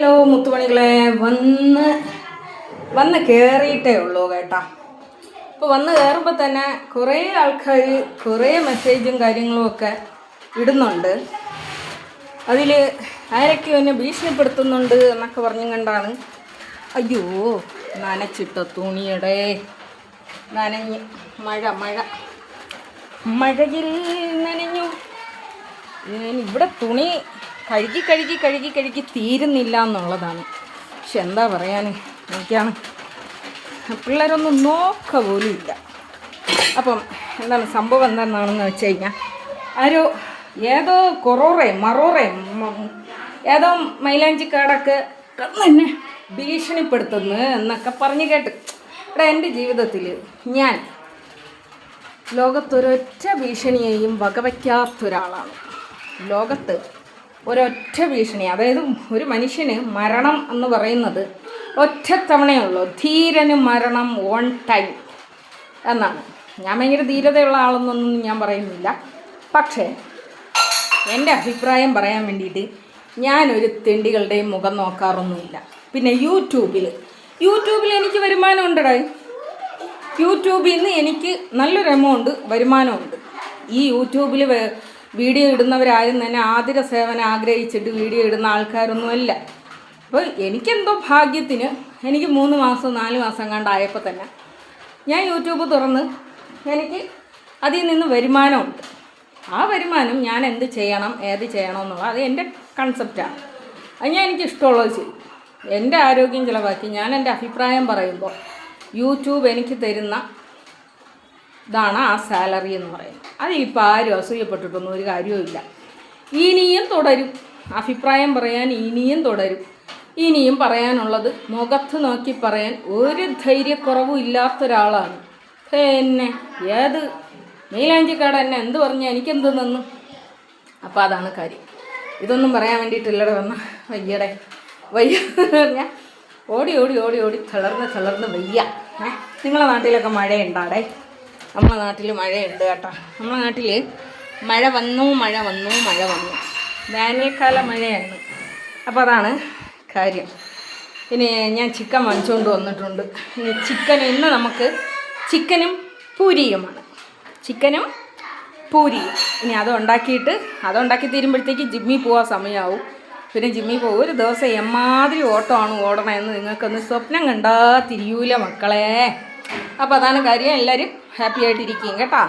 Hello മുത്തുമണികളെ, വന്ന് വന്ന് കയറിയിട്ടേ ഉള്ളൂ കേട്ടോ. ഇപ്പോൾ വന്ന് കയറുമ്പോൾ തന്നെ കുറേ ആൾക്കാർ കുറേ മെസ്സേജും കാര്യങ്ങളും ഒക്കെ ഇടുന്നുണ്ട്. അതിൽ ആരൊക്കെ എന്നെ ഭീഷണിപ്പെടുത്തുന്നുണ്ട് എന്നൊക്കെ പറഞ്ഞും കണ്ടാണ്. അയ്യോ, നനച്ചിട്ട തുണിയുടെ നനഞ്ഞ് മഴയിൽ നനഞ്ഞു. ഇവിടെ തുണി കഴുകി തീരുന്നില്ല എന്നുള്ളതാണ്. പക്ഷെ എന്താ പറയാൻ, എനിക്കാണ് പിള്ളേരൊന്നും നോക്ക പോലും ഇല്ല. അപ്പം എന്താണ് സംഭവം എന്താണെന്ന് വെച്ച് കഴിഞ്ഞാൽ, ഏതോ ഏതോ മൈലാഞ്ചിക്കാടൊക്കെ തന്നെ ഭീഷണിപ്പെടുത്തുന്നു എന്നൊക്കെ പറഞ്ഞ് കേട്ട്. ഇവിടെ എൻ്റെ ജീവിതത്തിൽ ഞാൻ ലോകത്തൊരൊറ്റ ഭീഷണിയെയും വകവയ്ക്കാത്തൊരാളാണ്. ലോകത്ത് ഒരൊറ്റ ഭീഷണി, അതായത് ഒരു മനുഷ്യന് മരണം എന്ന് പറയുന്നത് ഒറ്റത്തവണയുള്ളൂ. ധീരന് മരണം ഓൺ ടൈം എന്നാണ്. ഞാൻ ഭയങ്കര ധീരതയുള്ള ആളൊന്നും ഞാൻ പറയുന്നില്ല. പക്ഷേ എൻ്റെ അഭിപ്രായം പറയാൻ വേണ്ടിയിട്ട് ഞാനൊരു തെണ്ടികളുടെയും മുഖം നോക്കാറൊന്നുമില്ല. പിന്നെ യൂട്യൂബിൽ എനിക്ക് വരുമാനം ഉണ്ടടാ. യൂട്യൂബിൽ നിന്ന് എനിക്ക് നല്ലൊരു എമൗണ്ട് വരുമാനമുണ്ട്. ഈ യൂട്യൂബിൽ വീഡിയോ ഇടുന്നവരാരും തന്നെ ആതിര സേവനം ആഗ്രഹിച്ചിട്ട് വീഡിയോ ഇടുന്ന ആൾക്കാരൊന്നുമല്ല. അപ്പോൾ എനിക്കെന്തോ ഭാഗ്യത്തിന് എനിക്ക് 3 മാസം 4 മാസം കണ്ടായപ്പോൾ തന്നെ ഞാൻ യൂട്യൂബ് തുറന്ന് എനിക്ക് അതിൽ നിന്ന് വരുമാനമുണ്ട്. ആ വരുമാനം ഞാൻ എന്ത് ചെയ്യണം, ഏത് ചെയ്യണം എന്നുള്ളത് അത് എൻ്റെ കൺസെപ്റ്റാണ്. അത് ഞാൻ എനിക്കിഷ്ടമുള്ളത് ചെയ്യും. എൻ്റെ ആരോഗ്യം ചിലവാക്കി ഞാൻ എൻ്റെ അഭിപ്രായം പറയുമ്പോൾ യൂട്യൂബ് എനിക്ക് തരുന്ന ഇതാണ് ആ സാലറി എന്ന് പറയുന്നത്. അതിലിപ്പോൾ ആരും അസൂയപ്പെട്ടിട്ടൊന്നും ഒരു കാര്യവുമില്ല. ഇനിയും തുടരും, അഭിപ്രായം പറയാൻ ഇനിയും തുടരും. ഇനിയും പറയാനുള്ളത് മുഖത്ത് നോക്കി പറയാൻ ഒരു ധൈര്യക്കുറവും ഇല്ലാത്തൊരാളാണ്. പിന്നെ ഏത് മൈലാഞ്ചിക്കാട് എന്നെ എന്ത് പറഞ്ഞാൽ എനിക്കെന്ത് നിന്നു. അപ്പോൾ അതാണ് കാര്യം. ഇതൊന്നും പറയാൻ വേണ്ടിയിട്ടില്ലടെ വന്ന വയ്യ പറഞ്ഞാൽ ഓടി തളർന്ന് വയ്യ. നിങ്ങളെ നാട്ടിലൊക്കെ മഴയുണ്ടാടേ? നമ്മളെ നാട്ടിൽ മഴയുണ്ട് കേട്ടോ. നമ്മളെ നാട്ടിൽ മഴ വന്നു. വേനൽക്കാല മഴയാണ്. അപ്പോൾ അതാണ് കാര്യം. പിന്നെ ഞാൻ ചിക്കൻ വാങ്ങിച്ചുകൊണ്ട് വന്നിട്ടുണ്ട്. ഇന്ന് നമുക്ക് ചിക്കനും പൂരിയുമാണ്. ഇനി അതുണ്ടാക്കി തീരുമ്പോഴത്തേക്ക് ജിമ്മിൽ പോകാൻ സമയമാവും. പിന്നെ ജിമ്മിൽ പോകും. ഒരു ദിവസം എമ്മാതിരി ഓട്ടമാണ് ഓടണമെന്ന് നിങ്ങൾക്കൊന്ന് സ്വപ്നം കണ്ടാൽ തിരിയൂല മക്കളെ. അപ്പോൾ അതാണ് കാര്യം. എല്ലാവരും ഹാപ്പി ആയിട്ടിരിക്കും കേട്ടോ.